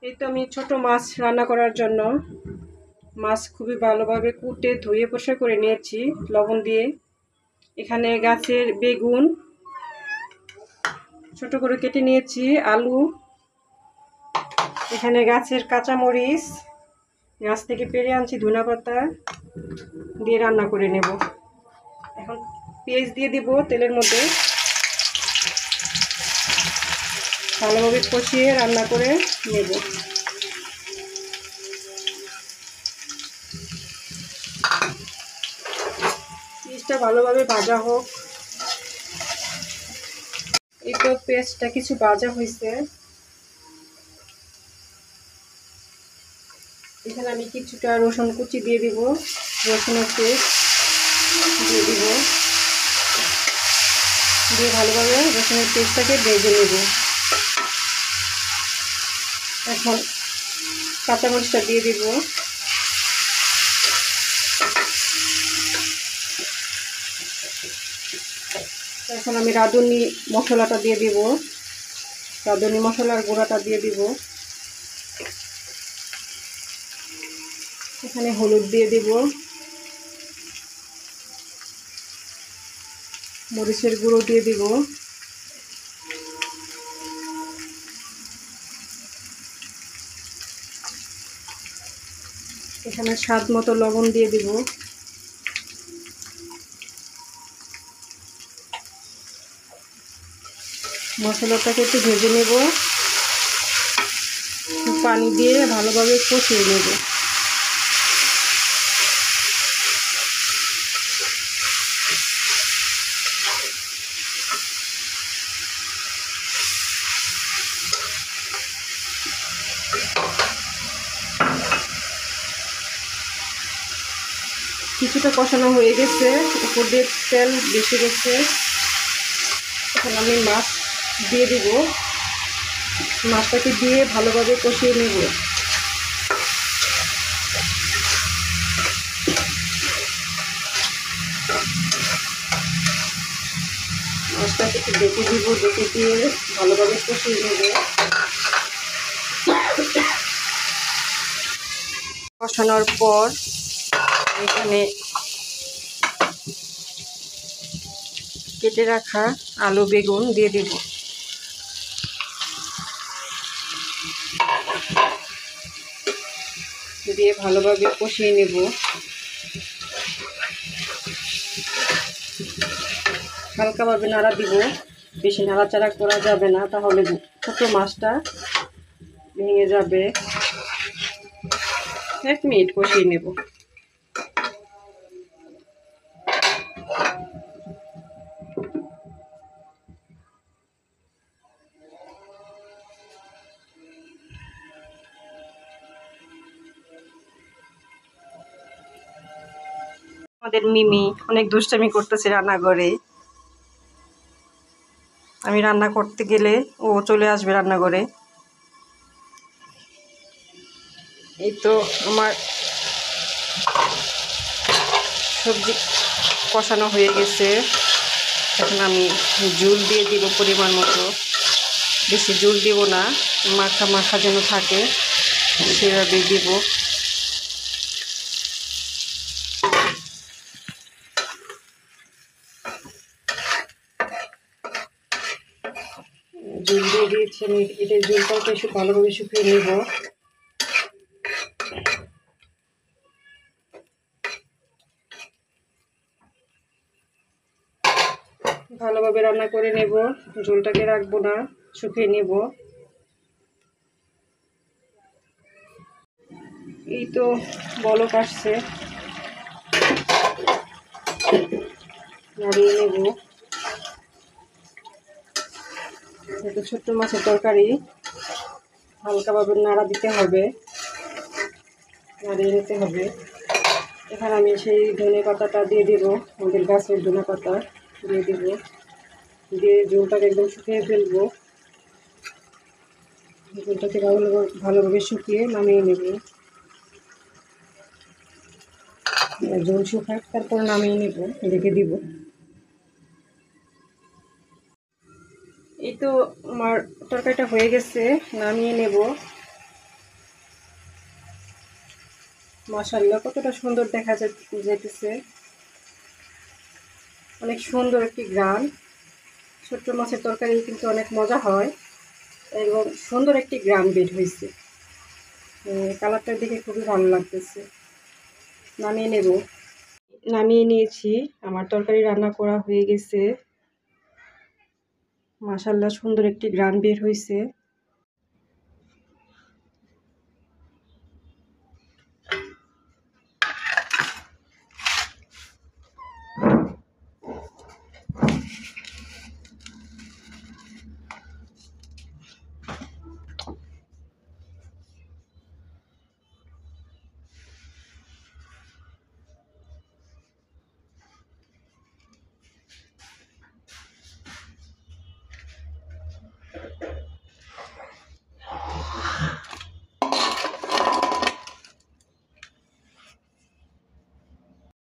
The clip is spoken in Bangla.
এই তো আমি ছোট মাছ রান্না করার জন্য মাছ খুবই ভালোভাবে কুটে ধুয়ে পরিষ্কার করে নিয়েছি লবণ দিয়ে। এখানে গাছের বেগুন ছোট করে কেটে নিয়েছি, আলু, এখানে গাছের কাঁচামরিচ গাছ থেকে পেড়ে আনছি, ধনেপাতা দিয়ে রান্না করে নেব। এখন পেঁয়াজ দিয়ে দিব তেলের মধ্যে, ভালোভাবে কষিয়ে রান্না করে নেব। পেঁয়াজটা ভালোভাবে ভাজা হোক। এই তো পেঁয়াজটা কিছু ভাজা হয়েছে, এখানে আমি কিছুটা রসুন কুচি দিয়ে দিব, রসুনের পেস্ট দিয়ে দিব, দিয়ে ভালোভাবে রসুনের পেস্টটাকে ভেজে নেব। এখন কাঁচামরিচটা দিয়ে দিব, এখন আমি রাঁধুনি মশলাটা দিয়ে দিব, রাঁধুনি মশলার গুঁড়াটা দিয়ে দিব, এখানে হলুদ দিয়ে দিব, মরিচের গুঁড়ো দিয়ে দিব, এখানে স্বাদ মতো লবণ দিয়ে দিব, মশলাটাকে একটু ভেজে নেব, পানি দিয়ে ভালোভাবে কষিয়ে নেব। কিছুটা কষানো হয়ে গেছে, উপর দিয়ে তেল বেশি গেছে। এখন আমি মাছ দিয়ে দিব, মাছটাকে দিয়ে ভালোভাবে কষিয়ে নেব। মাছটাকে একটু ডেকে দিব, ডেকে দিয়ে ভালোভাবে কষিয়ে নেব। কষানোর পর এখানে কেটে রাখা আলু বেগুন দিয়ে দিব, দিয়ে ভালোভাবে কষিয়ে নেব। হালকাভাবে নাড়া দিব, বেশি নাড়াচাড়া করা যাবে না, তাহলে ছোট মাছটা ভেঙে যাবে। 1 মিনিট কষিয়ে নেব। আমাদের মিমি অনেক দুষ্টামি করতেছে রান্নাঘরে। আমি রান্না করতে গেলে ও চলে আসবে রান্নাঘরে। এই তো আমার সবজি কষানো হয়ে গেছে, এখন আমি ঝোল দিয়ে দিব পরিমাণ মতো, বেশি ঝোল দিব না, মাখা মাখা যেন থাকে সেভাবে দিব। ঝোল দিয়ে দিয়েছি আমি, এটা ঝোলটাকে একটু ভালোভাবে শুকিয়ে নেব। ভালোভাবে রান্না করে নেব, ঝোলটাকে রাখবো না, শুকিয়ে নেব। এই তো বলক আসছে, নাড়িয়ে নেব। এটা ছোট্ট মাছের তরকারি, হালকাভাবে নাড়া দিতে হবে, নাড়িয়ে নিতে হবে। এখানে আমি সেই ধনে পাতাটা দিয়ে দিব, আমাদের গাছের ধনে পাতা দিয়ে দিব, দিয়ে ঝোলটাকে একদম শুকিয়ে ফেলবো। ঝোলটাকে ভালোভাবে শুকিয়ে নামিয়ে নেব। ঝোল শুকাক, তারপর নামিয়ে নেব, রেখে দিব। এই তো আমার তরকারিটা হয়ে গেছে, নামিয়ে নেব। মাশাআল্লাহ, কতটা সুন্দর দেখা যেতেছে, অনেক সুন্দর একটি গ্রান। ছোট্ট মাছের তরকারি কিন্তু অনেক মজা হয় এবং সুন্দর একটি গ্রান বের হয়েছে। কালারটার দিকে খুবই ভালো লাগতেছে। নামিয়ে নেব। নামিয়ে নিয়েছি, আমার তরকারি রান্না করা হয়ে গেছে। মাশাআল্লাহ, সুন্দর একটি গ্রান বের হয়েছে।